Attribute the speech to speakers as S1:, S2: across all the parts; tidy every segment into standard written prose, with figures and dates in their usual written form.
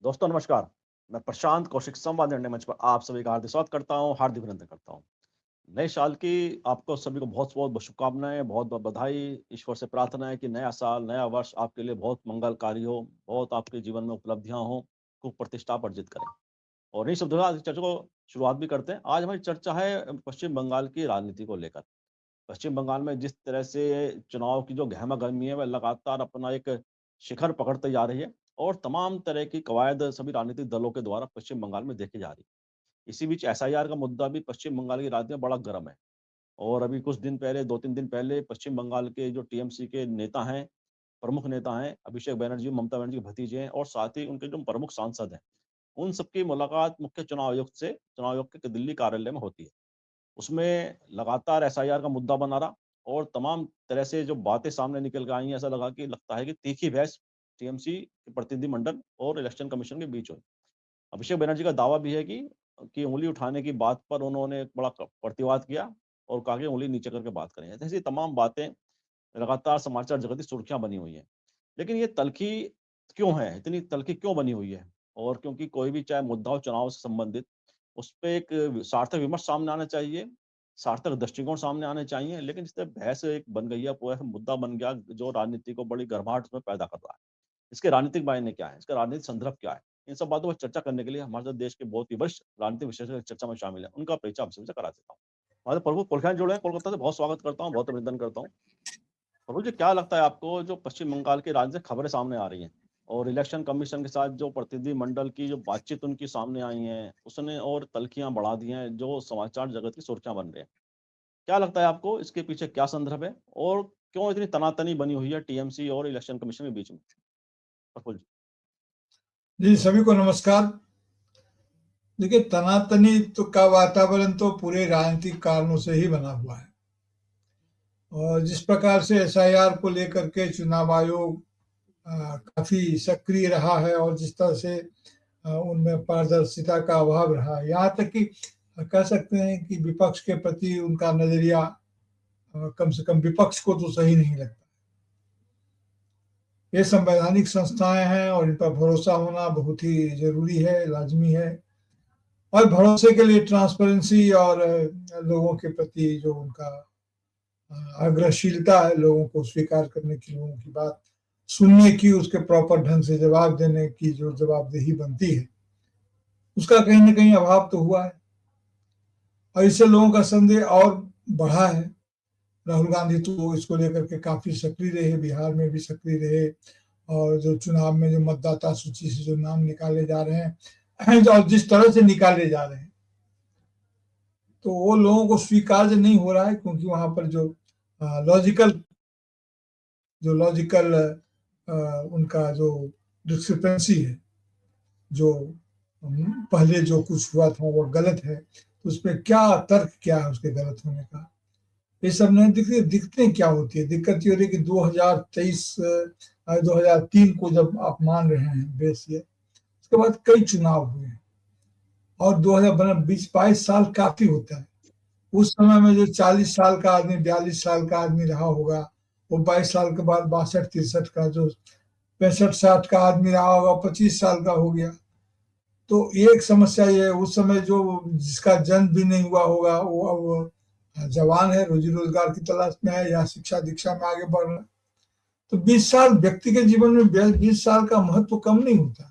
S1: दोस्तों नमस्कार। मैं प्रशांत कौशिक संवाद निर्णय मंच पर आप सभी का हार्दिक स्वागत करता हूँ, हार्दिक अभिनंदन करता हूँ। नए साल की आपको सभी को बहुत-बहुत शुभकामनाएँ, बहुत-बहुत बधाई। ईश्वर से प्रार्थना है कि नया साल, नया वर्ष आपके लिए बहुत मंगलकारी हो, बहुत आपके जीवन में उपलब्धियाँ हों, खूब प्रतिष्ठा आप अर्जित करें। और इन्हीं शब्दों के साथ चर्चा को शुरुआत भी करते हैं। आज हमारी चर्चा है पश्चिम बंगाल की राजनीति को लेकर। पश्चिम बंगाल में जिस तरह से चुनाव की जो गहमा-गहमी है, वह लगातार अपना एक शिखर पकड़ते जा रही है और तमाम तरह की कवायद सभी राजनीतिक दलों के द्वारा पश्चिम बंगाल में देखी जा रही है। इसी बीच एसआईआर का मुद्दा भी पश्चिम बंगाल की राजनीति में बड़ा गर्म है और अभी कुछ दिन पहले 2-3 दिन पहले पश्चिम बंगाल के जो टीएमसी के नेता हैं, प्रमुख नेता हैं, अभिषेक बैनर्जी, ममता बनर्जी के भतीजे हैं और साथ ही उनके जो प्रमुख सांसद हैं, उन सबकी मुलाकात मुख्य चुनाव आयोग के दिल्ली कार्यालय में होती है। उसमें लगातार एसआईआर का मुद्दा बना रहा और तमाम तरह से जो बातें सामने निकल के आई हैं, ऐसा लगा कि लगता है कि तीखी बहस टीएमसी के प्रतिनिधिमंडल और इलेक्शन कमीशन के बीच हुई। अभिषेक बनर्जी का दावा भी है कि उँगली उठाने की बात पर उन्होंने एक बड़ा प्रतिवाद किया और कहा कि उँगली नीचे करके बात करें। ऐसी तमाम बातें लगातार समाचार जगत की सुर्खियाँ बनी हुई हैं। लेकिन ये तल्खी क्यों है? इतनी तल्खी क्यों बनी हुई है? और क्योंकि कोई भी चाहे मुद्दा हो चुनाव से संबंधित, उस पे एक सार्थक विमर्श सामने आना चाहिए, सार्थक दृष्टिकोण सामने आने चाहिए, लेकिन इस तरह बहस एक बन गई है, पूरा मुद्दा बन गया जो राजनीति को बड़ी गर्माहट उसमें पैदा कर रहा है। इसके राजनीतिक मायने क्या है? इसका राजनीतिक संदर्भ क्या है? इन सब बातों पर चर्चा करने के लिए हमारे साथ देश के बहुत ही वरिष्ठ राजनीतिक विशेषज्ञ चर्चा में शामिल हैं। उनका परिचय आप सभी से करा देता हूँ। हमारे प्रभु पुलखान जुड़े हैं कोलकाता से, बहुत स्वागत करता हूँ, बहुत अभिनंदन करता हूँ। प्रभु जी, क्या लगता है आपको जो पश्चिम बंगाल की राजनीतिक खबरें सामने आ रही हैं और इलेक्शन कमीशन के साथ जो प्रतिनिधि मंडल की जो बातचीत उनकी सामने आई है, उसने और तल्खियां बढ़ा दी हैं, जो समाचार जगत की सुर्खियां बन रही हैं। क्या लगता है आपको इसके पीछे क्या संदर्भ है और क्यों इतनी तनातनी बनी हुई है टीएमसी और इलेक्शन कमीशन के बीच में? प्रफुल्ल जी।
S2: जी, सभी को नमस्कार। देखिए, तनातनी तो का वातावरण तो पूरे राजनीतिक कारणों से ही बना हुआ है और जिस प्रकार से एसआईआर को लेकर के चुनाव आयोग काफी सक्रिय रहा है और जिस तरह से उनमें पारदर्शिता का अभाव रहा, यहाँ तक कि कह सकते हैं कि विपक्ष के प्रति उनका नजरिया कम से कम विपक्ष को तो सही नहीं लगता। ये संवैधानिक संस्थाएं हैं और इन पर भरोसा होना बहुत ही जरूरी है, लाजमी है। और भरोसे के लिए ट्रांसपेरेंसी और लोगों के प्रति जो उनका आग्रहशीलता है, लोगों को स्वीकार करने की, लोगों की बात सुनने की, उसके प्रॉपर ढंग से जवाब देने की जो जवाबदेही बनती है, उसका कहीं ना कहीं अभाव तो हुआ है और इससे लोगों का संदेह और बढ़ा है। राहुल गांधी तो इसको लेकर के काफी सक्रिय रहे, बिहार में भी सक्रिय रहे और जो चुनाव में जो मतदाता सूची से जो नाम निकाले जा रहे हैं और जिस तरह से निकाले जा रहे हैं, तो वो लोगों को स्वीकार्य नहीं हो रहा है, क्योंकि वहां पर जो लॉजिकल उनका जो डिस्क्रिपेंसी है, जो पहले जो कुछ हुआ था वो गलत है, तो उसमें क्या तर्क क्या है उसके गलत होने का, ये सब नहीं दिखते। दिक्कतें क्या होती है? दिक्कत ये हो रही है कि 2003 को जब आप मान रहे हैं बेस, ये उसके बाद कई चुनाव हुए हैं और 2022 साल काफी होता है। उस समय में जो 40 साल का आदमी, 42 साल का आदमी रहा होगा, वो 22 साल के बाद 62-63 का, जो 65-60 का आदमी रहा होगा, 25 साल का हो गया। तो एक समस्या ये है, उस समय जो जिसका जन्म भी नहीं हुआ होगा वो अब जवान है, रोजी रोजगार की तलाश में है या शिक्षा दीक्षा में आगे बढ़ रहा है, तो 20 साल व्यक्ति के जीवन में 20 साल का महत्व कम नहीं होता।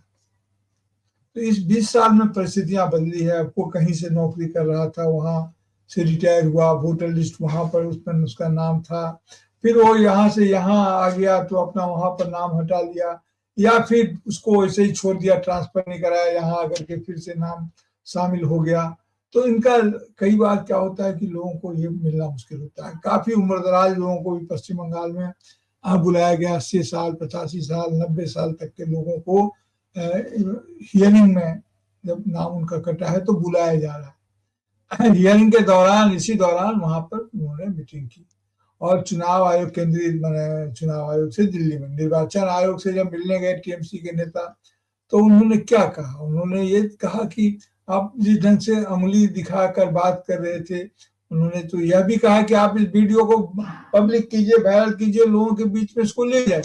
S2: तो इस 20 साल में परिस्थितियां बदली है। आपको कहीं से नौकरी कर रहा था, वहां से रिटायर हुआ, वोटर लिस्ट वहां पर उसमें उसका नाम था, फिर वो यहाँ से यहाँ आ गया तो अपना वहां पर नाम हटा लिया या फिर उसको ऐसे ही छोड़ दिया, ट्रांसफर नहीं कराया, यहाँ आकर के फिर से नाम शामिल हो गया। तो इनका कई बार क्या होता है कि लोगों को ये मिलना मुश्किल होता है। काफी उम्रदराज लोगों को भी पश्चिम बंगाल में बुलाया गया, 80 साल, 85 साल, 90 साल तक के लोगों को हियरिंग में जब नाम उनका कटा है तो बुलाया जा रहा है। हियरिंग के दौरान, इसी दौरान वहां पर उन्होंने मीटिंग की और चुनाव आयोग, केंद्रीय चुनाव आयोग से दिल्ली में निर्वाचन आयोग से जब मिलने गए टीएमसी के नेता, तो उन्होंने क्या कहा? उन्होंने ये कहा कि आप जिस ढंग से उंगली दिखाकर बात कर रहे थे, उन्होंने तो यह भी कहा कि आप इस वीडियो को पब्लिक कीजिए, वायरल कीजिए, लोगों के बीच में इसको ले जाए,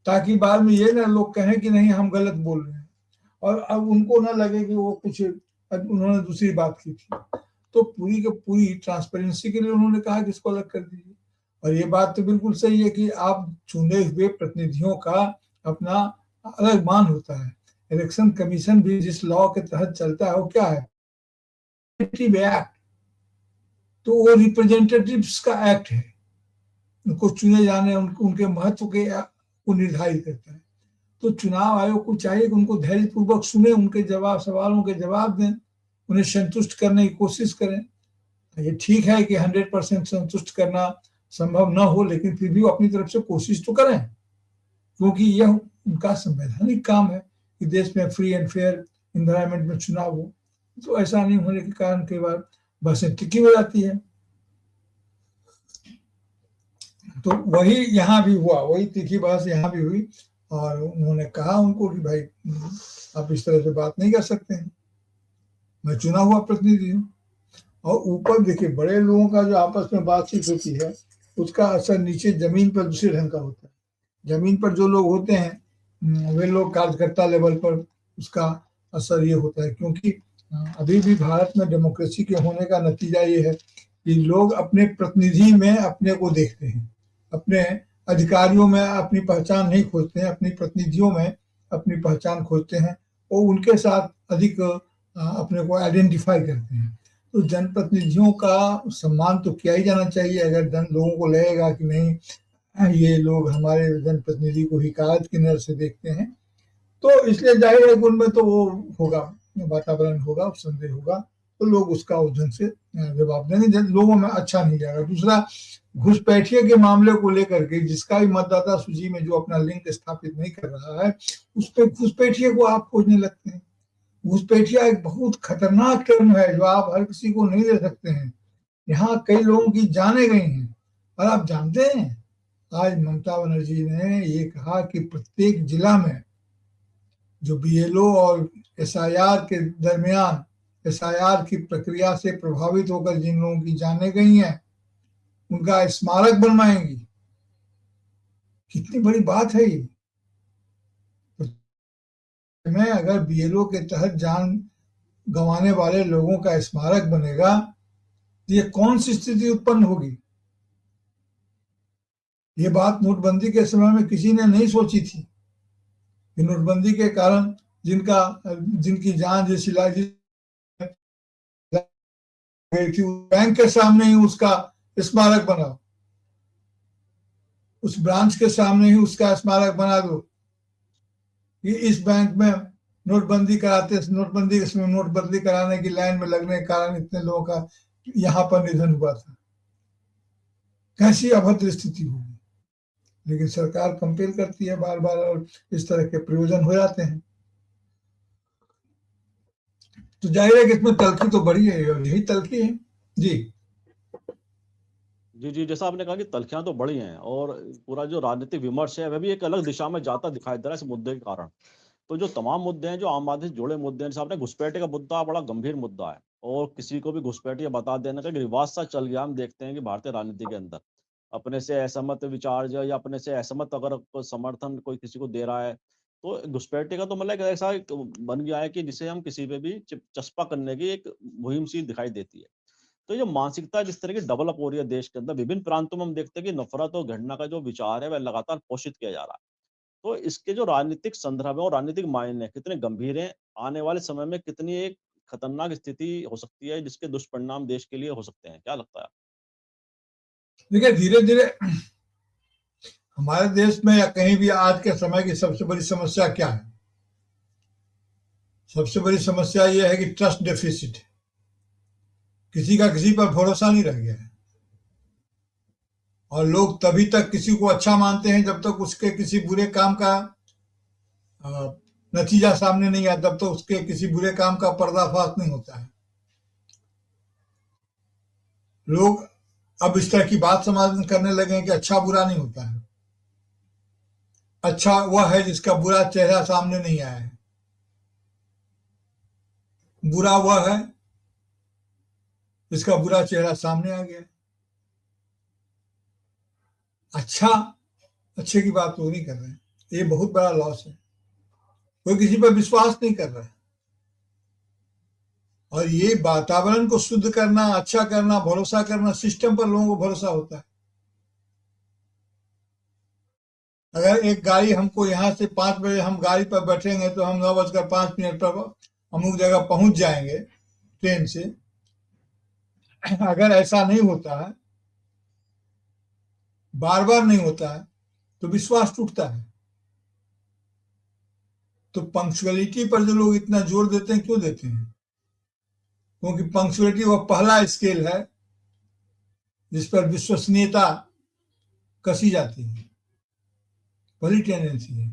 S2: ताकि बाद में ये ना लोग कहें कि नहीं हम गलत बोल रहे हैं। और अब उनको ना लगे कि वो कुछ उन्होंने दूसरी बात की थी, तो पूरी की पूरी ट्रांसपेरेंसी के लिए उन्होंने कहा कि इसको अलग कर दीजिए। और ये बात तो बिल्कुल सही है कि आप चुने हुए प्रतिनिधियों का अपना अलग मान होता है। इलेक्शन कमीशन भी जिस लॉ के तहत चलता है वो क्या है, एक्ट, तो वो रिप्रेजेंटेटिव्स का एक्ट है, उनको चुने जाने उनके महत्व के को निर्धारित करता है। तो चुनाव आयोग को चाहिए कि उनको धैर्यपूर्वक सुने, उनके सवालों के जवाब दें, उन्हें संतुष्ट करने की कोशिश करें। ये ठीक है कि 100% संतुष्ट करना संभव न हो, लेकिन फिर भी वो अपनी तरफ से कोशिश तो करें, क्योंकि यह उनका संवैधानिक काम है कि देश में फ्री एंड फेयर एनवायरनमेंट में चुनाव हो। तो ऐसा नहीं होने के कारण कई बार बहसें टिकी हो जाती है। तो वही यहाँ भी हुआ, वही तीखी बहस यहाँ भी हुई, और उन्होंने कहा उनको कि भाई आप इस तरह से बात नहीं कर सकते हैं, मैं चुना हुआ प्रतिनिधि हूँ। और ऊपर देखिए, बड़े लोगों का जो आपस में बातचीत होती है उसका असर नीचे जमीन पर दूसरे ढंग का होता है। जमीन पर जो लोग होते हैं वे लोग कार्यकर्ता लेवल पर उसका असर ये होता है, क्योंकि अभी भी भारत में डेमोक्रेसी के होने का नतीजा ये है कि लोग अपने प्रतिनिधि में अपने को देखते हैं, अपने अधिकारियों में अपनी पहचान नहीं खोजते हैं, अपनी प्रतिनिधियों में अपनी पहचान खोजते हैं और उनके साथ अधिक अपने को आइडेंटिफाई करते हैं। तो जनप्रतिनिधियों का सम्मान तो किया ही जाना चाहिए। अगर लोगों को लगेगा कि नहीं ये लोग हमारे जनप्रतिनिधि को हिकायत की नजर से देखते हैं, तो इसलिए जाहिर है कि उनमें तो वो होगा, वातावरण होगा, संदेह होगा, तो लोग उसका उस ढंग से जवाब देंगे, लोगों में अच्छा नहीं जाएगा। दूसरा, घुसपैठिए के मामले को लेकर के जिसका भी मतदाता सूची में जो अपना लिंक स्थापित नहीं कर रहा है, उस पर घुसपैठिए को आप खोजने लगते हैं। घुसपैठिया एक बहुत खतरनाक टर्म है जो आप हर किसी को नहीं दे सकते हैं। यहाँ कई लोगों की जाने गई हैं। और आप जानते हैं, आज ममता बनर्जी ने ये कहा कि प्रत्येक जिला में जो बीएलओ और एसआईआर के दरमियान एसआईआर की प्रक्रिया से प्रभावित होकर जिन लोगों की जाने गई हैं उनका स्मारक बनवाएंगी। कितनी बड़ी बात है ये। में अगर बीएलओ के तहत जान गंवाने वाले लोगों का स्मारक बनेगा तो ये कौन सी स्थिति उत्पन्न होगी। ये बात नोटबंदी के समय में किसी ने नहीं सोची थी कि नोटबंदी के कारण जिनकी जान जिस इलाज गई थी बैंक के सामने ही उसका स्मारक बनाओ, उस ब्रांच के सामने ही उसका स्मारक बना दो कि इस बैंक में नोटबंदी कराने की लाइन में लगने के कारण इतने लोगों का यहाँ पर निधन हुआ था। कैसी अभद्र स्थिति होगी। लेकिन सरकार कंपेल करती है बार बार और इस तरह के प्रयोजन हो जाते हैं। तो जाहिर है कि इसमें तलखी तो बड़ी है और यही तलखी है। जी
S1: जी जी, जैसा आपने कहा कि तलखियां तो बड़ी हैं और पूरा जो राजनीतिक विमर्श है वह भी एक अलग दिशा में जाता दिखाई दे रहा है इस मुद्दे के कारण। तो जो तमाम मुद्दे हैं जो आम आदमी से जुड़े मुद्दे हैं, जैसे आपने घुसपैठे का मुद्दा बड़ा गंभीर मुद्दा है और किसी को भी घुसपैठिया बता देने का एक रिवाज सा चल गया। हम देखते हैं कि भारतीय राजनीति के अंदर अपने से असहमत विचार जो या अपने से असहमत अगर कोई समर्थन कोई किसी को दे रहा है तो घुसपैठे का तो मतलब एक ऐसा एक बन गया है कि जिसे हम किसी पे भी चस्पा करने की एक मुहिम सी दिखाई देती है। तो ये मानसिकता जिस तरह की डेवलप हो रही है देश के अंदर विभिन्न प्रांतों में, हम देखते हैं कि नफरत और घृणा का जो विचार है वह लगातार पोषित किया जा रहा है। तो इसके जो राजनीतिक संदर्भ है और राजनीतिक मायने कितने गंभीर हैं, आने वाले समय में कितनी एक खतरनाक स्थिति हो सकती है जिसके दुष्परिणाम देश के लिए हो सकते हैं, क्या लगता है?
S2: देखिए, धीरे धीरे हमारे देश में या कहीं भी आज के समय की सबसे बड़ी समस्या क्या है? सबसे बड़ी समस्या यह है कि ट्रस्ट डेफिसिट, किसी का किसी पर भरोसा नहीं रह गया है। और लोग तभी तक किसी को अच्छा मानते हैं जब तक उसके किसी बुरे काम का नतीजा सामने नहीं आता, तब तो उसके किसी बुरे काम का पर्दाफाश नहीं होता है। लोग अब इस तरह की बात समाज करने लगे हैं कि अच्छा बुरा नहीं होता है। अच्छा वह है जिसका बुरा चेहरा सामने नहीं आया है, बुरा वह है जिसका बुरा चेहरा सामने आ गया। अच्छा अच्छे की बात वो नहीं कर रहे हैं, ये बहुत बड़ा लॉस है। कोई किसी पर विश्वास नहीं कर रहा है। और ये वातावरण को शुद्ध करना, अच्छा करना, भरोसा करना, सिस्टम पर लोगों को भरोसा होता है। अगर एक गाड़ी हमको यहाँ से 5 बजे हम गाड़ी पर बैठेंगे तो हम 9:05 पर अमुक जगह पहुंच जाएंगे ट्रेन से, अगर ऐसा नहीं होता है, बार बार नहीं होता है, तो विश्वास टूटता है। तो पंक्चुअलिटी पर जो लोग इतना जोर देते हैं, क्यों देते हैं? क्योंकि पंक्चुअलिटी वो पहला स्केल है जिस पर विश्वसनीयता कसी जाती है। पहली टेंडेंसी है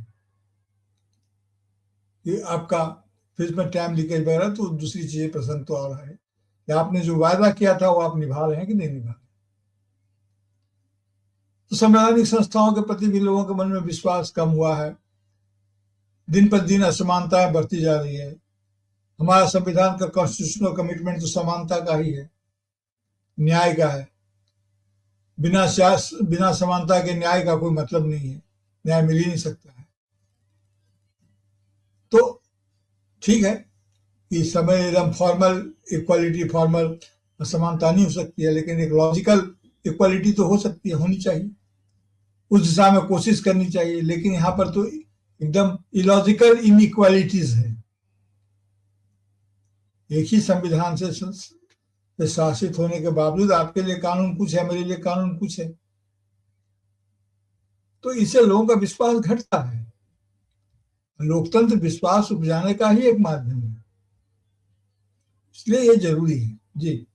S2: कि आपका फिर में टाइम लीकेज वगैरह, तो दूसरी चीजें प्रसंग तो आ रहा है कि आपने जो वायदा किया था वो आप निभा रहे हैं कि नहीं निभा रहे। तो संवैधानिक संस्थाओं के प्रति भी लोगों के मन में विश्वास कम हुआ है। दिन पर दिन असमानताएं बढ़ती जा रही है। हमारा संविधान का कॉन्स्टिट्यूशनल कमिटमेंट तो समानता का ही है, न्याय का है। बिना समानता के न्याय का कोई मतलब नहीं है, न्याय मिल ही नहीं सकता है। तो ठीक है कि समय एकदम फॉर्मल इक्वालिटी, फॉर्मल समानता नहीं हो सकती है, लेकिन एक लॉजिकल इक्वालिटी तो हो सकती है, होनी चाहिए, उस दिशा में कोशिश करनी चाहिए। लेकिन यहाँ पर तो एकदम इलॉजिकल इनइक्वालिटीज है। एक ही संविधान से शासित होने के बावजूद आपके लिए कानून कुछ है, मेरे लिए कानून कुछ है, तो इससे लोगों का विश्वास घटता है। लोकतंत्र विश्वास उपजाने का ही एक माध्यम है, इसलिए ये जरूरी है। जी।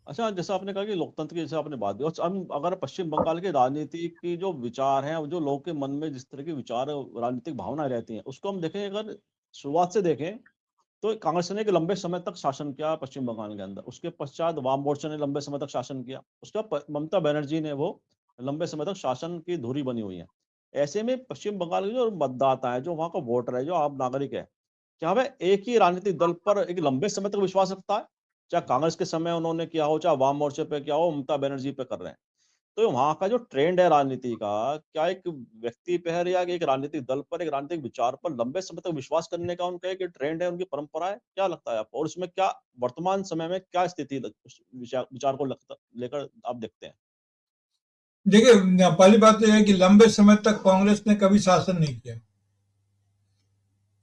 S1: अच्छा, जैसा आपने कहा कि लोकतंत्र की जैसे आपने बात की, और हम अगर पश्चिम बंगाल के राजनीति की जो विचार हैं, जो लोगों के मन में जिस तरह के विचार राजनीतिक भावनाएं रहती हैं, उसको हम देखें, अगर शुरुआत से देखें तो कांग्रेस ने एक लंबे समय तक शासन किया पश्चिम बंगाल के अंदर। उसके पश्चात वाम मोर्चा ने लंबे समय तक शासन किया। उसके बाद ममता बनर्जी ने वो लंबे समय तक शासन की धुरी बनी हुई है। ऐसे में पश्चिम बंगाल के जो मतदाता है, जो वहाँ का वोटर है, जो आम नागरिक है, क्या वह एक ही राजनीतिक दल पर एक लंबे समय तक विश्वास रखता है? चाहे कांग्रेस के समय उन्होंने किया हो, चाहे वाम मोर्चे पे किया हो, ममता बनर्जी पे कर रहे हैं। तो वहाँ का जो ट्रेंड है राजनीति का, क्या एक व्यक्ति पे है या एक राजनीतिक दल पर, एक राजनीतिक विचार पर लंबे समय तक विश्वास करने का उनका एक ट्रेंड है, उनकी परंपरा है? क्या लगता है आपको? और उसमें क्या वर्तमान समय में क्या स्थिति उस विचार को लेकर आप देखते हैं?
S2: देखिए, पहली बात तो यह है कि लंबे समय तक कांग्रेस ने कभी शासन नहीं किया।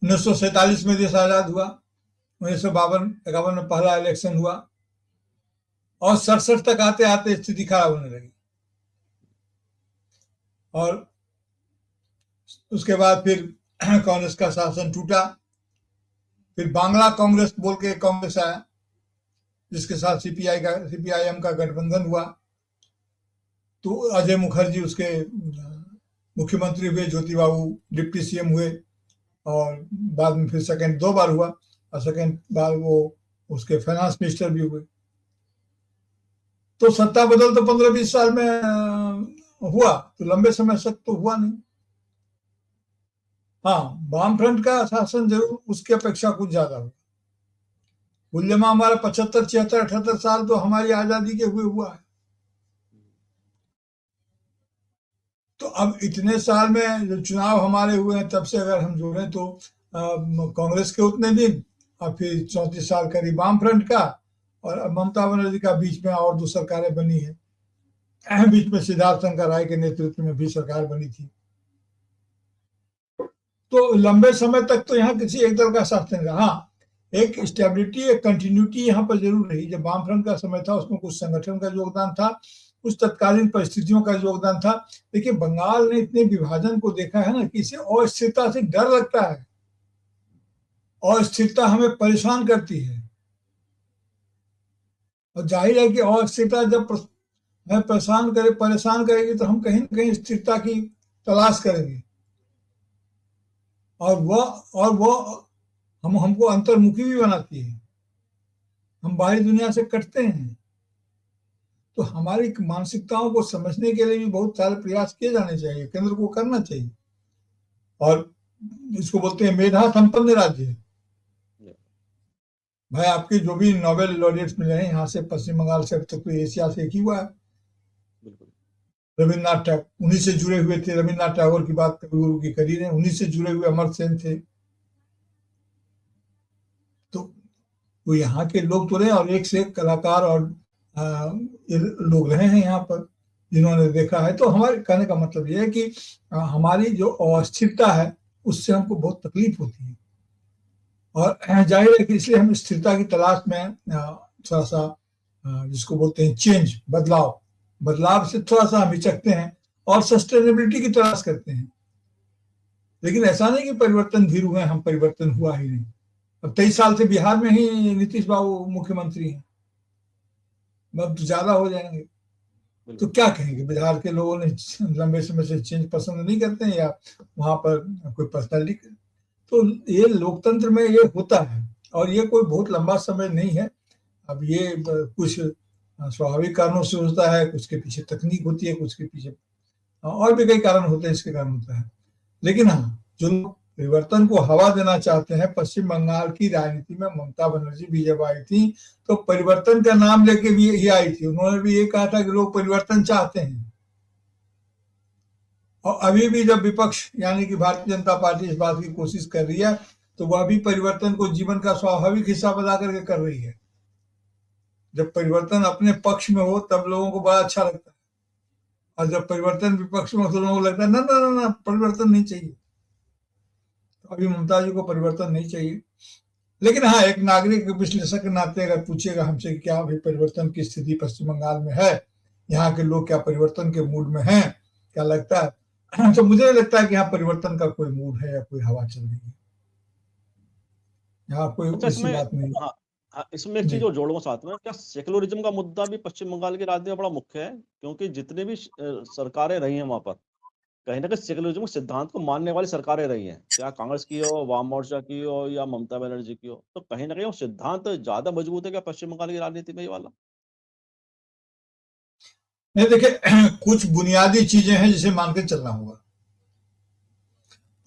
S2: 1947 में देश आजाद हुआ, 1952-51 में पहला इलेक्शन हुआ, और 67 तक आते आते स्थिति खराब होने लगी। और उसके बाद फिर कांग्रेस का शासन टूटा। फिर बांग्ला कांग्रेस बोल के कांग्रेस आया, जिसके साथ सीपीआईएम का गठबंधन हुआ। तो अजय मुखर्जी उसके मुख्यमंत्री हुए, ज्योति बाबू डिप्टी सीएम हुए, और बाद में फिर सेकंड 2 बार हुआ, और सेकंड बार वो उसके फाइनेंस मिनिस्टर भी हुए। तो सत्ता बदल तो 15-20 साल में हुआ, तो लंबे समय तक तो हुआ नहीं। हाँ, वामफ्रंट का शासन जरूर उसकी अपेक्षा कुछ ज्यादा हुआ। गुल्यमा हमारा 75, 76, 78 साल तो हमारी आजादी के हुआ है। तो अब इतने साल में जो चुनाव हमारे हुए हैं, तब से अगर हम जोड़ें तो कांग्रेस के उतने दिन, और फिर 34 साल करीब वामफ्रंट का, और अब ममता बनर्जी का बीच में और 2 सरकारें बनी है। बीच में सिद्धार्थ शंकर राय के नेतृत्व में भी सरकार बनी थी। तो लंबे समय तक तो यहाँ किसी एक दल का शासन रहा। हाँ, एक स्टेबिलिटी, एक कंटिन्यूटी यहाँ पर जरूर रही। जब वामफ्रंट का समय था, उसमें कुछ संगठन का योगदान था, कुछ तत्कालीन परिस्थितियों का योगदान था। देखिए, बंगाल ने इतने विभाजन को देखा है ना, कि इसे अस्थिरता से डर लगता है, अस्थिरता हमें परेशान करती है। और जाहिर है कि अस्थिरता जब हमें परेशान करेगी, तो हम कहीं ना कहीं स्थिरता की तलाश करेंगे, और वह हमको अंतर्मुखी भी बनाती है। हम बाहरी दुनिया से कटते हैं। तो हमारी मानसिकताओं को समझने के लिए भी बहुत सारे प्रयास किए जाने चाहिए, केंद्र को करना चाहिए। और इसको बोलते हैं मेधा संपन्न राज्य। भाई, आपके जो भी नोबेल लॉरेट्स मिले हैं यहाँ से, पश्चिम बंगाल से, अब तक तो एशिया से एक ही हुआ है। रविन्द्रनाथ टैगोर उन्हीं से जुड़े हुए थे। रविन्द्रनाथ टैगोर की बात कभी गुरु की करी रहे, उन्हीं से जुड़े हुए अमर सेन थे। तो वो यहाँ के लोग तो रहे, और एक से एक कलाकार और ये लोग रहे हैं यहाँ पर जिन्होंने देखा है। तो हमारे कहने का मतलब ये है कि हमारी जो अस्थिरता है उससे हमको बहुत तकलीफ होती है, और जाहिर है कि इसलिए हम स्थिरता की तलाश में थोड़ा सा जिसको बोलते हैं चेंज, बदलाव से थोड़ा सा हम हिचकते हैं और सस्टेनेबिलिटी की तलाश करते हैं। लेकिन ऐसा नहीं कि परिवर्तन धीरू है, हम परिवर्तन हुआ ही नहीं। अब 23 साल से बिहार में ही नीतीश बाबू मुख्यमंत्री हैं, अब तो ज्यादा हो जाएंगे। तो क्या कहेंगे, बिहार के लोगों ने लंबे समय से चेंज पसंद नहीं करते हैं, या वहां पर कोई पर्सनैलिटी। तो ये लोकतंत्र में ये होता है, और ये कोई बहुत लंबा समय नहीं है। अब ये कुछ स्वाभाविक कारणों से होता है, कुछ के पीछे तकनीक होती है, कुछ के पीछे और भी कई कारण होते हैं, इसके कारण होता है। लेकिन हाँ, जो लोग परिवर्तन को हवा देना चाहते हैं, पश्चिम बंगाल की राजनीति में ममता बनर्जी भी जब आई थी तो परिवर्तन का नाम लेके भी ही आई थी। उन्होंने भी ये कहा था कि लोग परिवर्तन चाहते हैं। और अभी भी जब विपक्ष यानी कि भारतीय जनता पार्टी इस बात की कोशिश कर रही है, तो वह भी परिवर्तन को जीवन का स्वाभाविक हिस्सा बना करके कर रही है। जब परिवर्तन अपने पक्ष में हो तब लोगों को बड़ा अच्छा लगता है, और जब परिवर्तन विपक्ष में हो तो लोगों को लगता है ना ना ना ना, परिवर्तन नहीं चाहिए। तो अभी ममता जी को परिवर्तन नहीं चाहिए। लेकिन हाँ, एक नागरिक विश्लेषक के नाते अगर पूछेगा हमसे कि क्या अभी परिवर्तन की स्थिति पश्चिम बंगाल में है, यहाँ के लोग क्या परिवर्तन के मूड में हैं, क्या लगता है, तो मुझे लगता है कि यहाँ परिवर्तन का कोई मूड है या कोई हवा चल रही है। यहाँ कोई
S1: अच्छा,
S2: ऐसी
S1: इसमें
S2: बात नहीं।
S1: इसमें एक चीज और जोड़ूंगा साथ में, क्या सेकुलरिज्म का मुद्दा भी पश्चिम बंगाल की राजनीति में बड़ा मुख्य है? क्योंकि जितनी भी सरकारें रही हैं वहां पर, कहीं ना कहीं सेकुलरिज्म के सिद्धांत को मानने वाली सरकारें रही हैं, क्या कांग्रेस की हो, वाम मोर्चा की हो, या ममता बनर्जी की हो। तो कहीं ना कहीं वो सिद्धांत ज्यादा मजबूत है क्या पश्चिम बंगाल की राजनीति में ये वाला?
S2: नहीं, देखिए, कुछ बुनियादी चीजें हैं जिसे मान के चलना होगा,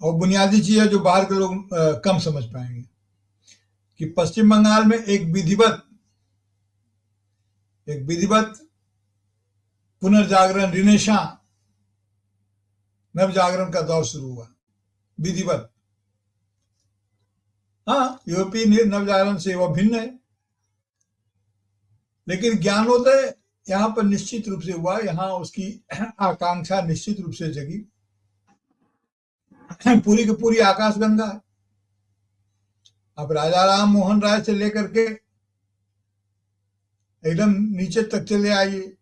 S2: और बुनियादी चीजें जो बाहर के लोग कम समझ पाएंगे, कि पश्चिम बंगाल में एक विधिवत पुनर्जागरण, रिनेशा नवजागरण का दौर शुरू हुआ, विधिवत। हाँ, यूरोपीय नवजागरण से वह भिन्न है, लेकिन ज्ञानोदय यहाँ पर निश्चित रूप से हुआ। यहाँ उसकी आकांक्षा निश्चित रूप से जगी। पूरी की पूरी आकाशगंगा है। अब राजा राम मोहन राय से लेकर के एकदम नीचे तक चले आइए,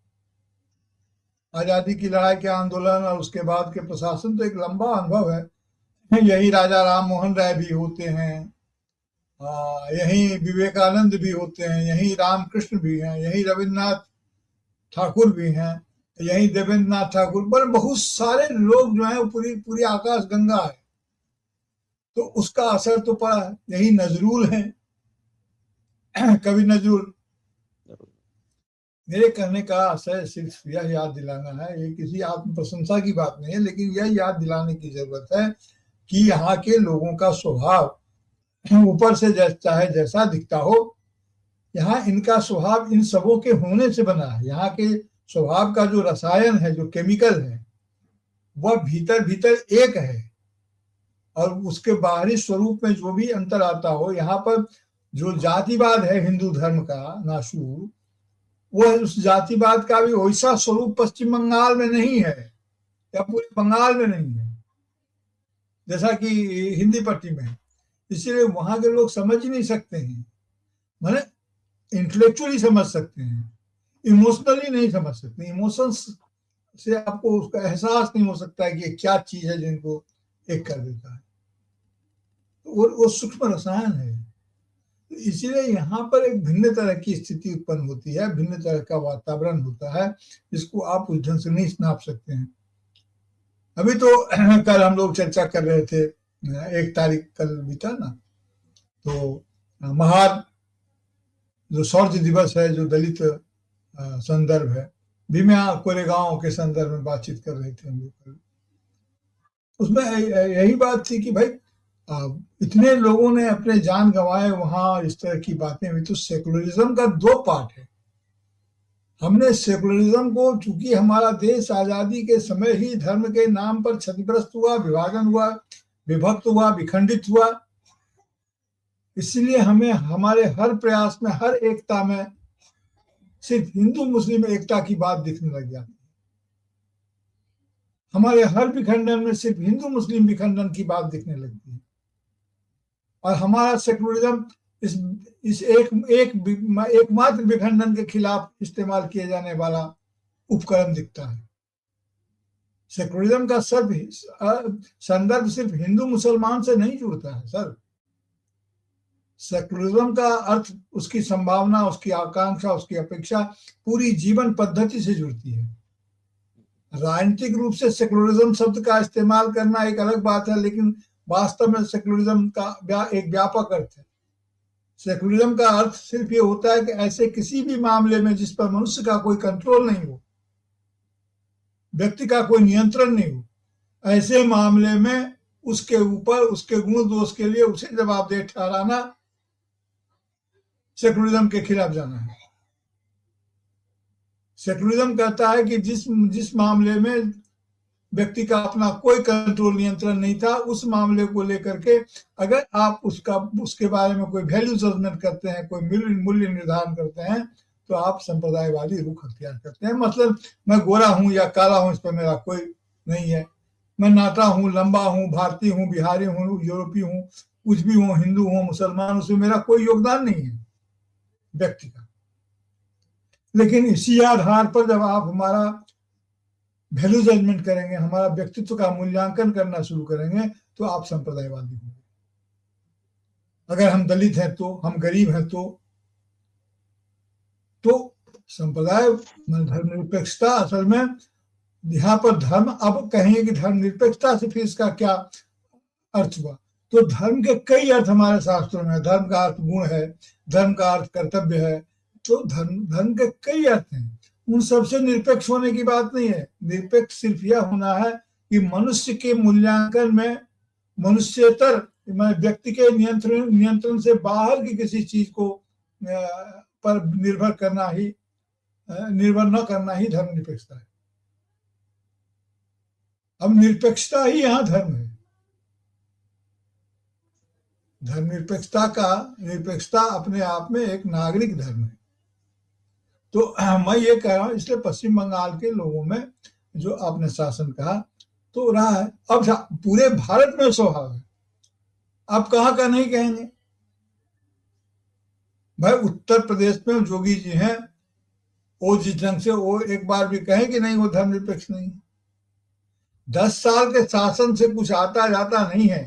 S2: आजादी की लड़ाई के आंदोलन और उसके बाद के प्रशासन, तो एक लंबा अनुभव है। यही राजा राम मोहन राय भी होते हैं, यही विवेकानंद भी होते हैं, यही रामकृष्ण भी हैं, यही रविन्द्रनाथ ठाकुर भी हैं, यही देवेंद्रनाथ ठाकुर, पर बहुत सारे लोग जो हैं पूरी पूरी आकाश गंगा है। तो उसका असर तो पड़ा है। यही नजरुल है, कवि नजरुल। मेरे कहने का आशय सिर्फ यह याद दिलाना है, ये किसी आत्म प्रशंसा की बात नहीं है, लेकिन यह याद दिलाने की जरूरत है कि यहाँ के लोगों का स्वभाव ऊपर से चाहे जैसा दिखता हो, यहाँ इनका स्वभाव इन सबों के होने से बना है। यहाँ के स्वभाव का जो रसायन है, जो केमिकल है, वह भीतर भीतर एक है, और उसके बाहरी स्वरूप में जो भी अंतर आता हो, यहाँ पर जो जातिवाद है हिंदू धर्म का नासूर, वह उस जातिवाद का भी वैसा स्वरूप पश्चिम बंगाल में नहीं है, या पूरे बंगाल में नहीं है, जैसा कि हिंदी पट्टी में है। इसलिए वहां के लोग समझ ही नहीं सकते हैं, माने इंटेलेक्चुअली समझ सकते हैं, इमोशनली नहीं समझ सकते। इमोशंस से आपको उसका एहसास नहीं हो सकता है कि क्या चीज है जिनको एक कर देता है। वो सूक्ष्म रसायन है। इसीलिए यहाँ पर एक भिन्न तरह की स्थिति उत्पन्न होती है, भिन्न तरह का वातावरण होता है, जिसको आप उस ढंग से नहीं नाप सकते हैं। अभी तो कल हम लोग चर्चा कर रहे थे, 1 तारीख कल बीता ना, तो महार जो शौर्य दिवस है, जो दलित संदर्भ है, भीमा कोरेगांव के संदर्भ में बातचीत कर रहे थे हम लोग। उसमें यही बात थी कि भाई इतने लोगों ने अपने जान गंवाए वहां, इस तरह की बातें हुई। तो सेकुलरिज्म का 2 पार्ट है। हमने सेकुलरिज्म को, चूंकि हमारा देश आजादी के समय ही धर्म के नाम पर क्षतिग्रस्त हुआ, विभाजन हुआ, विभक्त हुआ, विखंडित हुआ, इसलिए हमें हमारे हर प्रयास में, हर एकता में सिर्फ हिंदू मुस्लिम एकता की बात दिखने लग जाती है। हमारे हर विखंडन में सिर्फ हिंदू मुस्लिम विखंडन की बात दिखने लगती है, और हमारा सेकुलरिज्म इस एकमात्र विखंडन के खिलाफ इस्तेमाल किए जाने वाला उपकरण दिखता है। सेकुलरिज्म का संदर्भ सिर्फ हिंदू मुसलमान से नहीं जुड़ता है सर। सेकुलरिज्म का अर्थ, उसकी संभावना, उसकी आकांक्षा, उसकी अपेक्षा पूरी जीवन पद्धति से जुड़ती है। राजनीतिक रूप से सेकुलरिज्म शब्द का इस्तेमाल करना एक अलग बात है, लेकिन वास्तव में सेकुलरिज्म का एक व्यापक अर्थ है। सेकुलरिज्म का अर्थ सिर्फ ये होता है कि ऐसे किसी भी मामले में जिस पर मनुष्य का कोई कंट्रोल नहीं हो, व्यक्ति का कोई नियंत्रण नहीं हो, ऐसे मामले में उसके ऊपर उसके गुण दोष के लिए उसे जवाबदेह ठहराना सेकुलरिज्म के खिलाफ जाना है। सेकुलरिज्म कहता है कि जिस मामले में व्यक्ति का अपना कोई कंट्रोल, नियंत्रण नहीं था, उस मामले को लेकर के अगर आप उसके बारे में कोई वैल्यू जजमेंट करते हैं, कोई मूल्य निर्धारण करते हैं, तो आप संप्रदायवादी रुख अख्तियार करते हैं। मतलब मैं गोरा हूं या काला हूं, इस पर मेरा कोई नहीं है। मैं नाटा हूं, लंबा हूं, भारतीय हूं, बिहारी हूं, यूरोपीय हूं, कुछ भी हूं, हिंदू हूं, मुसलमान, उसमें मेरा कोई योगदान नहीं है व्यक्ति का। लेकिन इसी आधार पर जब आप हमारा वैल्यू जजमेंट करेंगे, हमारा व्यक्तित्व का मूल्यांकन करना शुरू करेंगे, तो आप संप्रदायवादी होंगे। अगर हम दलित हैं तो, हम गरीब हैं तो संप्रदाय धर्मनिरपेक्षता, असल में यहाँ पर धर्म, अब कहेंगे कि धर्मनिरपेक्षता से फिर इसका क्या अर्थ हुआ, तो धर्म के कई अर्थ हमारे शास्त्रों में। धर्म का अर्थ गुण है, धर्म का अर्थ कर्तव्य है, तो धर्म के कई अर्थ हैं। उन सबसे निरपेक्ष होने की बात नहीं है। निरपेक्ष सिर्फ यह होना है कि मनुष्य के मूल्यांकन में मनुष्यतर, व्यक्ति के नियंत्रण से बाहर की किसी चीज को पर निर्भर न करना ही धर्मनिरपेक्षता है। अब निरपेक्षता ही यहाँ धर्म है। निरपेक्षता अपने आप में एक नागरिक धर्म है। तो मैं ये कह रहा हूं, इसलिए पश्चिम बंगाल के लोगों में जो आपने शासन कहा तो रहा है, अब पूरे भारत में स्वभाव है। आप कहाँ का नहीं कहेंगे भाई, उत्तर प्रदेश में जोगी जी हैं, वो जिस ढंग से वो एक बार भी कहें कि नहीं वो धर्मनिरपेक्ष नहीं है। 10 साल के शासन से कुछ आता जाता नहीं है।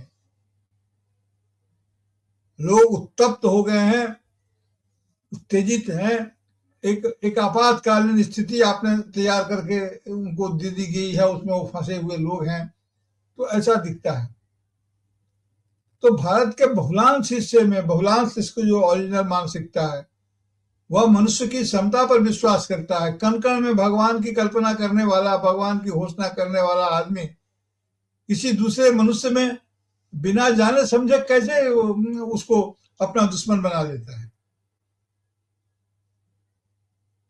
S2: लोग उत्तप्त हो गए हैं, उत्तेजित हैं। एक आपातकालीन स्थिति आपने तैयार करके उनको दे दी गई है, उसमें वो फंसे हुए लोग हैं, तो ऐसा दिखता है। तो भारत के बहुलांश हिस्से में, बहुलांश इसको जो ओरिजिनल मानसिकता है, वह मनुष्य की क्षमता पर विश्वास करता है। कण कण में भगवान की कल्पना करने वाला, भगवान की घोषणा करने वाला आदमी किसी दूसरे मनुष्य में बिना जाने समझे कैसे उसको अपना दुश्मन बना लेता है।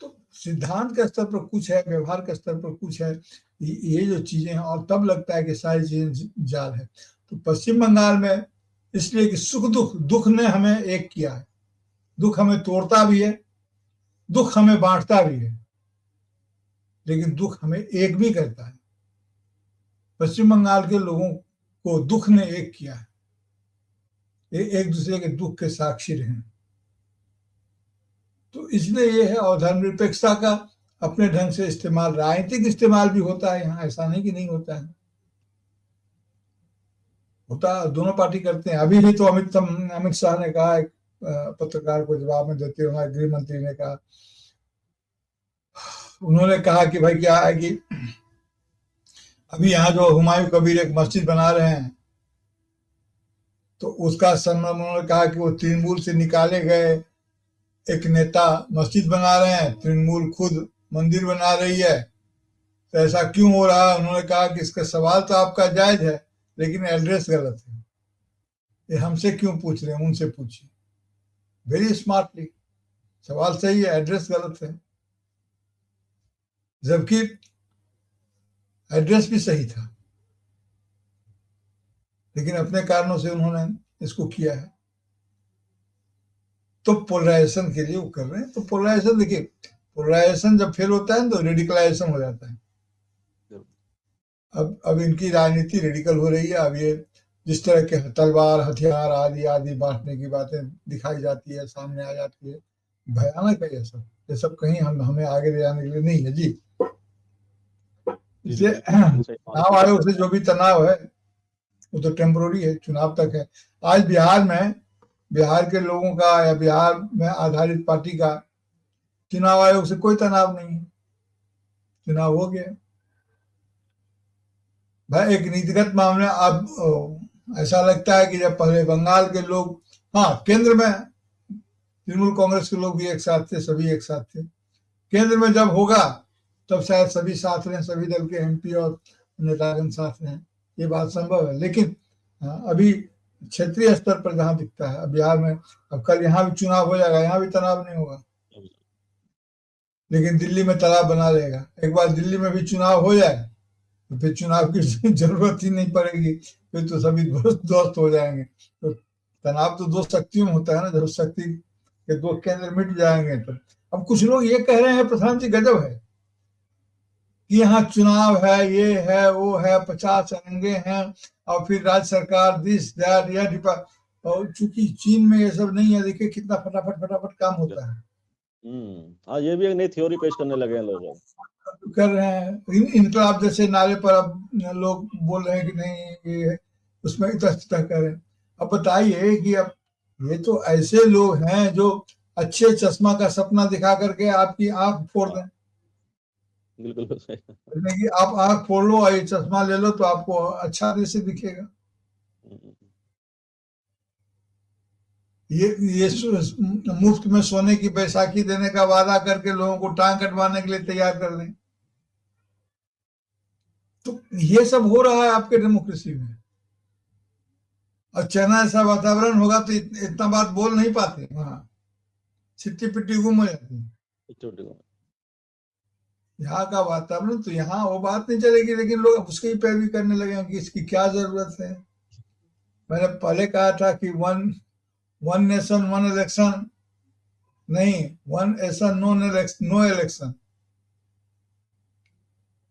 S2: तो सिद्धांत के स्तर पर कुछ है, व्यवहार के स्तर पर कुछ है, ये जो चीजें हैं, और तब लगता है कि सारी चीजें जाल है। तो पश्चिम बंगाल में इसलिए कि सुख दुख ने हमें एक किया है। दुख हमें तोड़ता भी है, दुख हमें बांटता भी है, लेकिन दुख हमें एक भी करता है। पश्चिम बंगाल के लोगों को दुख ने एक किया है, एक दूसरे के दुख के साक्षी रहे। तो इसलिए ये है। और धर्मनिरपेक्षता का अपने ढंग से इस्तेमाल, राजनीतिक इस्तेमाल भी होता है यहाँ, ऐसा नहीं कि नहीं होता है, होता, दोनों पार्टी करते हैं। अभी ही तो अमित शाह ने कहा, एक पत्रकार को जवाब में देते हुए हमारे गृह मंत्री ने कहा, उन्होंने कहा कि भाई क्या है कि अभी यहाँ जो हुमायूं कबीर एक मस्जिद बना रहे हैं, तो उसका सम्मान, उन्होंने कहा कि वो तृणमूल से निकाले गए एक नेता मस्जिद बना रहे हैं, तृणमूल खुद मंदिर बना रही है, तो ऐसा क्यों हो रहा है। उन्होंने कहा कि इसका सवाल तो आपका जायज है, लेकिन एड्रेस गलत है। ये हमसे क्यों पूछ रहे हैं, उनसे पूछिए। वेरी स्मार्टली, सवाल सही है, एड्रेस गलत है। जबकि एड्रेस भी सही था, लेकिन अपने कारणों से उन्होंने इसको किया है। तो पोलराइजेशन के लिए वो कर रहे हैं। तो पोलराइजेशन, देखिए, पोलराइजेशन जब फेल होता है तो रेडिकलाइजेशन हो जाता है। अब इनकी राजनीति रेडिकल हो रही है। अब ये जिस तरह के तलवार, हथियार आदि आदि बांटने की बातें दिखाई जाती है, सामने आ जाती है, भयानक है ये सब कहीं हमें आगे ले जाने के लिए नहीं है जी। इसलिए चुनाव आयोग से जो भी तनाव है वो तो टेम्पोररी है, चुनाव तक है। आज बिहार के लोगों का या बिहार में आधारित पार्टी का चुनाव आयोग से कोई तनाव नहीं है। चुनाव हो गया भाई। एक नीतिगत मामला अब ऐसा लगता है कि जब पहले बंगाल के लोग, हाँ, केंद्र में तृणमूल कांग्रेस के लोग भी एक साथ थे, सभी एक साथ थे। केंद्र में जब होगा तब शायद सभी साथ रहें, सभी दल के एमपी और नेतागण साथ रहें, ये बात संभव है। लेकिन अभी क्षेत्रीय स्तर पर जहां दिखता है, अब बिहार में, अब कल यहाँ भी चुनाव हो जाएगा, यहाँ भी तनाव नहीं होगा, लेकिन दिल्ली में तनाव बना लेगा। एक बार दिल्ली में भी चुनाव हो जाए तो फिर चुनाव की जरूरत ही नहीं पड़ेगी, फिर तो सभी दोस्त हो जाएंगे। तो तनाव तो दो शक्तियों में होता है ना, जब शक्ति के दो केंद्र मिट जाएंगे तो। अब कुछ लोग ये कह रहे हैं, प्रधान जी गजब है कि यहाँ चुनाव है, ये है, वो है, 50 अंगे हैं, और फिर राज्य सरकार दिस दैट या और चूंकि चीन में ये सब नहीं है, देखिए कितना फटाफट काम होता है।
S1: हाँ, ये भी एक नई थ्योरी पेश करने लगे हैं लोग,
S2: कर रहे हैं। इनकलाब जैसे नारे पर अब लोग बोल रहे हैं कि नहीं ये उसमें इतस्तता करें। अब बताइए कि अब ये तो ऐसे लोग हैं जो अच्छे चश्मा का सपना दिखा करके आपकी आंख फोड़ दें।
S1: बिल्कुल
S2: कि आप आंख फोड़ लो और ये चश्मा ले लो तो आपको अच्छा दृश्य दिखेगा। ये मुफ्त में सोने की बैसाखी देने का वादा करके लोगों को टांग कटवाने के लिए तैयार कर लें। तो ये सब हो रहा है आपके डेमोक्रेसी में। और चाइना ऐसा वातावरण होगा तो इतना बात बोल नहीं पाते, वहां छिट्टी पिट्टी गुम हो जाती है। यहाँ का वातावरण तो यहाँ वो बात नहीं चलेगी, लेकिन लोग उसकी ही पैरवी करने लगे कि इसकी क्या जरूरत है। मैंने पहले कहा था कि वन नेशन वन इलेक्शन नहीं, one nation no election.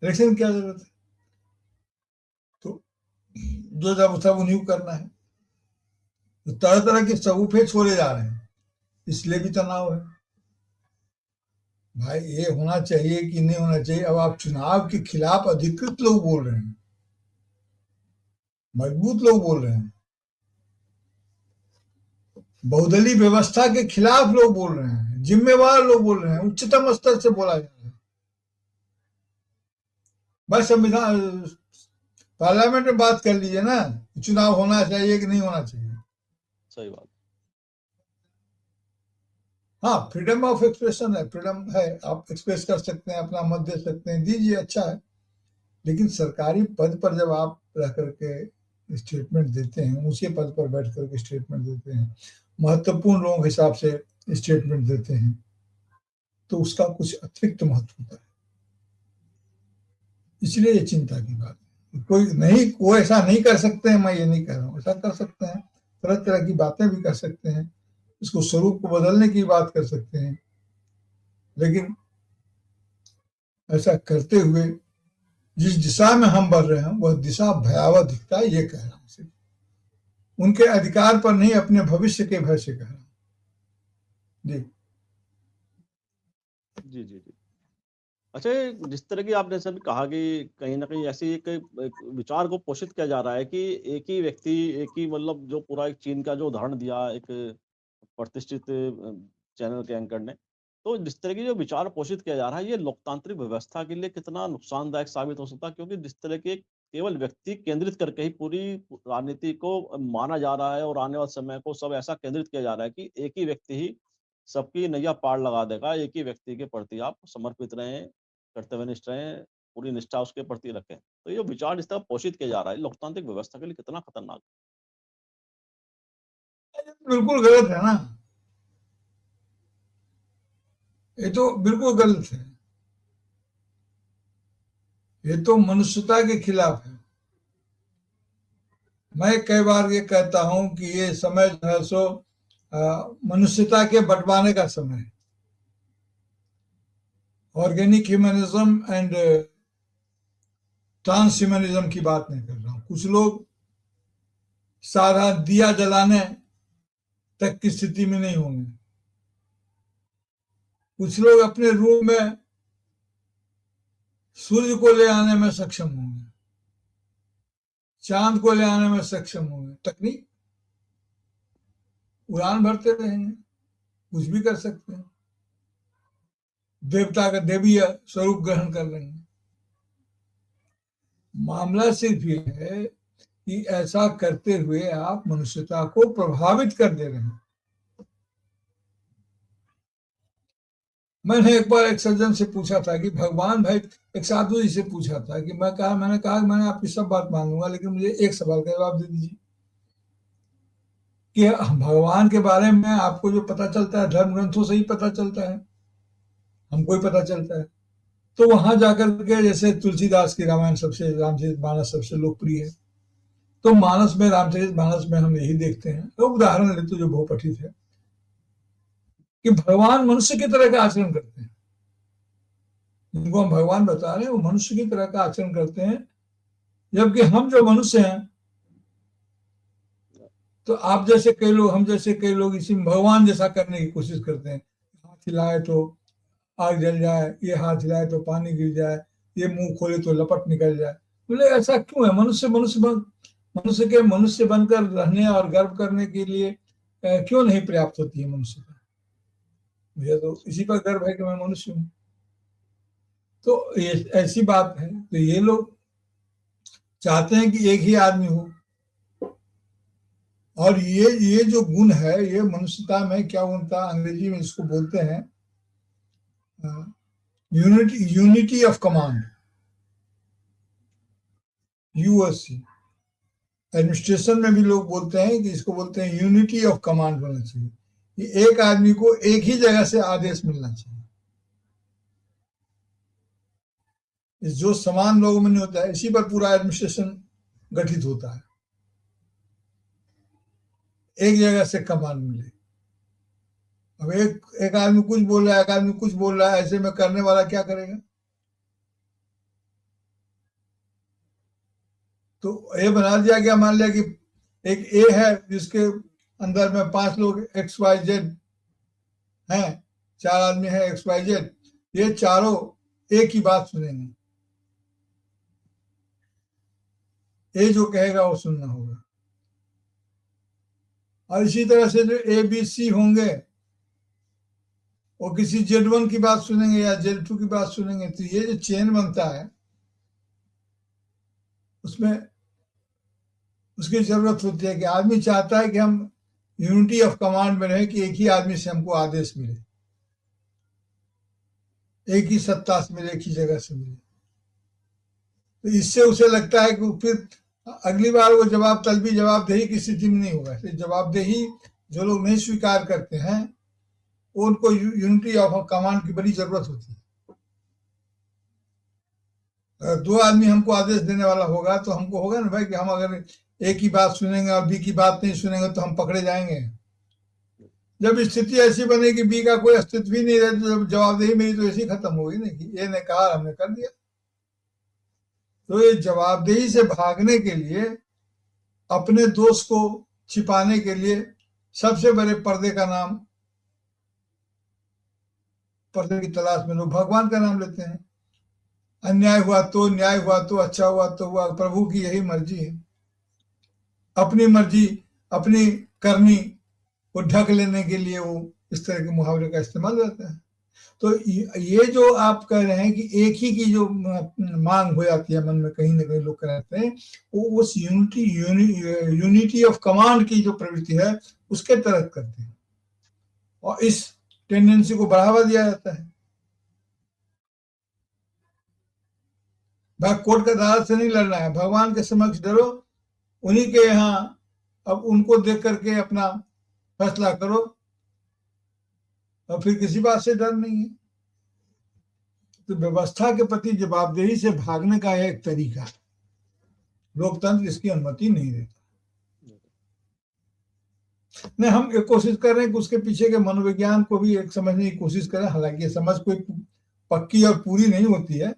S2: Election क्या जरूरत है? तो जो जब सब उन्हीं को करना है, तो तरह तरह के सगुफे छोड़े जा रहे हैं, इसलिए भी तनाव है। भाई ये होना चाहिए कि नहीं होना चाहिए। अब आप चुनाव के खिलाफ अधिकृत लोग बोल रहे हैं, मजबूत लोग बोल रहे हैं, बहुदलीय व्यवस्था के खिलाफ लोग बोल रहे हैं, जिम्मेवार लोग बोल रहे हैं, उच्चतम स्तर से बोला जा रहा है। भाई संविधान, पार्लियामेंट में बात कर लीजिए ना, चुनाव होना चाहिए कि नहीं होना चाहिए।
S1: सही बात।
S2: हाँ, फ्रीडम ऑफ एक्सप्रेशन है, फ्रीडम है, आप एक्सप्रेस कर सकते हैं, अपना मत दे सकते हैं, दीजिए, अच्छा है। लेकिन सरकारी पद पर जब आप रह करके स्टेटमेंट देते हैं, उसी पद पर बैठ करके स्टेटमेंट देते हैं, महत्वपूर्ण लोगों के हिसाब से स्टेटमेंट देते हैं, तो उसका कुछ अतिरिक्त महत्व होता है। इसलिए ये चिंता की बात है। कोई ऐसा नहीं कर सकते हैं, मैं ये नहीं कह रहा हूँ, ऐसा कर सकते हैं, तरह तरह की बातें भी कर सकते हैं, इसको स्वरूप को बदलने की बात कर सकते हैं, लेकिन ऐसा करते हुए जिस दिशा में हम बढ़ रहे हैं वह दिशा भयावह दिखता है। ये कह रहा हूं सिर्फ उनके अधिकार पर नहीं, अपने भविष्य के भय से कह रहा हूं। जी
S1: जी जी जी। अच्छा, जिस तरह की आपने सभी कहा कि कहीं ना कहीं ऐसी एक विचार को पोषित किया जा रहा है कि एक ही व्यक्ति, एक ही मतलब जो पूरा एक चीन का जो उदाहरण दिया एक प्रतिष्ठित चैनल के एंकर ने, तो जिस तरह की जो विचार पोषित किया जा रहा है, ये लोकतांत्रिक व्यवस्था के लिए कितना नुकसानदायक साबित हो सकता है, क्योंकि जिस तरह के केवल व्यक्ति केंद्रित करके ही पूरी राजनीति को माना जा रहा है और आने वाले समय को सब ऐसा केंद्रित किया जा रहा है कि एक ही व्यक्ति ही सबकी नैया पार लगा देगा, एक ही व्यक्ति के प्रति आप समर्पित रहें, कर्तव्यनिष्ठ रहें, पूरी निष्ठा उसके प्रति रखें। तो ये विचार जिस तरह पोषित किया जा रहा है, लोकतांत्रिक व्यवस्था के लिए कितना खतरनाक
S2: बिल्कुल गलत है ना, ये तो बिल्कुल गलत है। ये तो मनुष्यता के खिलाफ है। मैं कई बार ये कहता हूं कि ये समय जो है सो मनुष्यता के बंटवारे का समय है। Organic humanism and transhumanism की बात नहीं कर रहा हूं। कुछ लोग सारा दिया जलाने तक की स्थिति में नहीं होंगे। कुछ लोग अपने रूम में सूर्य को ले आने में सक्षम होंगे, चांद को ले आने में सक्षम होंगे। तकनीक, उड़ान भरते रहेंगे, कुछ भी कर सकते हैं, देवता का देवीय स्वरूप ग्रहण कर लेंगे। मामला सिर्फ ये है कि ऐसा करते हुए आप मनुष्यता को प्रभावित कर दे रहे हैं। मैंने एक बार एक सज्जन से पूछा था कि भगवान, भाई एक साधु जी से पूछा था कि मैंने कहा मैंने आपकी सब बात मान लूंगा, लेकिन मुझे एक सवाल का जवाब दे दीजिए कि भगवान के बारे में आपको जो पता चलता है धर्म ग्रंथों से ही पता चलता है, हमको ही पता चलता है। तो वहां जाकर के, जैसे तुलसीदास की रामायण सबसे, रामचरितमानस सबसे लोकप्रिय है, तो मानस में, रामचरितमानस में हम यही देखते हैं, तो उदाहरण लेते जो बहुपठित है, कि भगवान मनुष्य की तरह का आचरण करते हैं। जिनको हम भगवान बता रहे हैं वो मनुष्य की तरह का आचरण करते हैं, जबकि हम जो मनुष्य हैं, तो आप जैसे कई लोग, हम जैसे कई लोग इसी भगवान जैसा करने की कोशिश करते हैं। हाथ हिलाए तो आग जल जाए, ये हाथ हिलाए तो पानी गिर जाए, ये मुंह खोले तो लपट निकल जाए। बोले ऐसा क्यों है? मनुष्य के मनुष्य बनकर रहने और गर्व करने के लिए क्यों नहीं पर्याप्त होती है मनुष्यता? मुझे तो इसी पर गर्व है कि मैं मनुष्य हूं। तो ये ऐसी बात है। तो ये लोग चाहते हैं कि एक ही आदमी हो, और ये जो गुण है, ये मनुष्यता में क्या गुणता, अंग्रेजी में इसको बोलते हैं unity of command, USC. Administration में भी लोग बोलते हैं कि इसको बोलते हैं यूनिटी ऑफ कमांड होना चाहिए, कि एक आदमी को एक ही जगह से आदेश मिलना चाहिए। जो समान लोगों में नहीं होता है, इसी पर पूरा एडमिनिस्ट्रेशन गठित होता है, एक जगह से कमांड मिले। अब एक आदमी कुछ बोल रहा है, एक आदमी कुछ बोल रहा है, ऐसे में करने वाला क्या करेगा? तो ये बना दिया गया, मान लिया कि एक ए है जिसके अंदर में 5 लोग XYZ हैं, 4 आदमी हैं XYZ, ये चारों ए की बात सुनेंगे, ए जो कहेगा वो सुनना होगा। और इसी तरह से जो ABC होंगे वो किसी Z1 की बात सुनेंगे या Z2 की बात सुनेंगे। तो ये जो चेन बनता है, उसमें उसकी जरूरत होती है कि आदमी चाहता है कि हम यूनिटी ऑफ कमांड में रहे, कि एक ही आदमी से हमको आदेश मिले, एक ही सत्ता से मिले, एक ही जगह से मिले। तो इससे उसे लगता है कि फिर अगली बार वो जवाबदेही की स्थिति में नहीं होगा। जवाबदेही जो लोग नहीं स्वीकार करते हैं, उनको यूनिटी ऑफ कमांड की बड़ी जरूरत होती है। अगर 2 आदमी हमको आदेश देने वाला होगा तो हमको होगा ना भाई कि हम अगर ए की बात सुनेंगे और बी की बात नहीं सुनेंगे तो हम पकड़े जाएंगे। जब स्थिति ऐसी बने कि बी का कोई अस्तित्व ही नहीं रहे, तो जवाबदेही मेरी तो ऐसी खत्म होगी ना कि ए ने कहा हमने कर दिया। तो ये जवाबदेही से भागने के लिए, अपने दोष को छिपाने के लिए, सबसे बड़े पर्दे का नाम, पर्दे की तलाश में लोग भगवान का नाम लेते हैं। अन्याय हुआ तो, न्याय हुआ तो, अच्छा हुआ तो हुआ, प्रभु की यही मर्जी है। अपनी मर्जी, अपनी करनी को ढक लेने के लिए वो इस तरह के मुहावरे का इस्तेमाल करता है। तो ये जो आप कह रहे हैं कि एक ही की जो मांग हो जाती है मन में, कहीं ना कहीं लोग कहते हैं, वो उस यूनिटी ऑफ कमांड की जो प्रवृत्ति है उसके तहत करते हैं, और इस टेंडेंसी को बढ़ावा दिया जाता है। भाई कोर्ट का अदालत से नहीं लड़ना है, भगवान के समक्ष डरो, उन्हीं के यहाँ अब उनको देख करके अपना फैसला करो, और फिर किसी बात से डर नहीं है। तो व्यवस्था के प्रति जवाबदेही से भागने का यह एक तरीका है। लोकतंत्र इसकी अनुमति नहीं देता। नहीं, हम एक कोशिश कर रहे हैं कि उसके पीछे के मनोविज्ञान को भी एक समझने की कोशिश करें। हालांकि ये समझ कोई पक्की और पूरी नहीं होती है,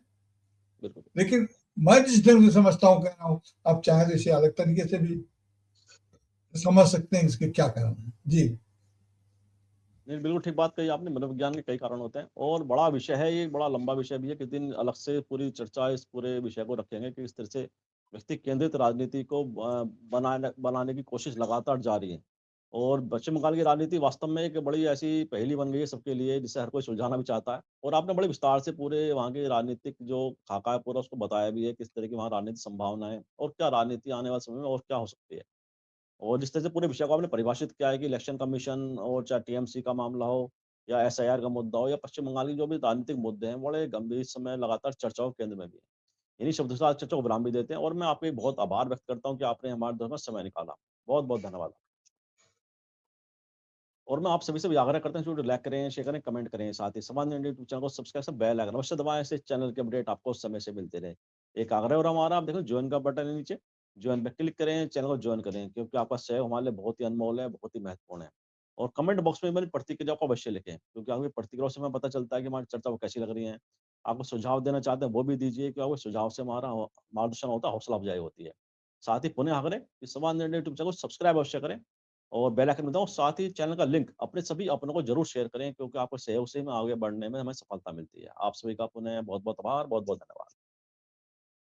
S2: लेकिन मैं जिस ढंग से समझता हूँ, कह रहा हूँ, आप चाहे तो इसे अलग तरीके से भी समझ सकते हैं इसके क्या कारण है। जी
S1: नहीं, बिल्कुल ठीक बात कही आपने। मनोविज्ञान के कई कारण होते हैं और बड़ा विषय है ये, बड़ा लंबा विषय भी है। किस दिन अलग से पूरी चर्चा इस पूरे विषय को रखेंगे कि इस तरह से व्यक्ति केंद्रित राजनीति को बनाने बनाने की कोशिश लगातार जारी है। और पश्चिम बंगाल की राजनीति वास्तव में एक बड़ी ऐसी पहेली बन गई है सबके लिए, जिसे हर कोई सुलझाना भी चाहता है। और आपने बड़े विस्तार से पूरे वहाँ के राजनीतिक जो खाका है पूरा उसको बताया भी है, किस तरह की वहाँ राजनीतिक संभावनाएं और क्या राजनीति आने वाले समय में और क्या हो सकती है। और जिस तरह से पूरे विषय को आपने परिभाषित किया है कि इलेक्शन कमीशन और चाहे टीएमसी का मामला हो या एसआईआर का मुद्दा हो या पश्चिम बंगाल की जो भी राजनीतिक मुद्दे हैं, बड़े गंभीर इस समय लगातार चर्चाओं के केंद्र में भी है। इन्हीं शब्दों से आज चर्चा को विराम भी देते हैं और मैं आपके बहुत आभार व्यक्त करता हूँ कि आपने हमारे दरमियान समय निकाला। बहुत बहुत धन्यवाद। और मैं आप सभी से भी आग्रह करता हूँ, लाइक करें, शेयर करें, कमेंट करें। साथ ही समाज इंडिया यूट्यूब चैनल को सब्सक्राइब से बेल आइकन अवश्य दबाएं, इससे चैनल के अपडेट आपको समय से मिलते रहे। एक आग्रह और हमारा, आप देखो ज्वाइन का बटन है नीचे, ज्वाइन पे क्लिक करें, चैनल को ज्वाइन करें, क्योंकि आपका सहयोग हमारे लिए बहुत ही अनमोल है, बहुत ही महत्वपूर्ण है। और कमेंट बॉक्स में मेरी प्रतिक्रिया को अवश्य लिखें, क्योंकि आपकी प्रतिक्रिया से हमें पता चलता है कि हमारी चर्चा को कैसी लग रही है। आपको सुझाव देना चाहते हैं वो भी दीजिए, क्योंकि आपके सुझाव से हमारा मार्गदर्शन होता है, हौसला अफजाई होती है। साथ ही पुनः आग्रह कि समाज इंडिया यूट्यूब चैनल को सब्सक्राइब अवश्य करें और बेल आइकन दबाओ। साथ ही चैनल का लिंक अपने सभी अपनों को जरूर शेयर करें, क्योंकि आपके सहयोग से हमें आगे बढ़ने में हमें सफलता मिलती है। आप सभी का पुनः बहुत बहुत आभार, बहुत बहुत धन्यवाद।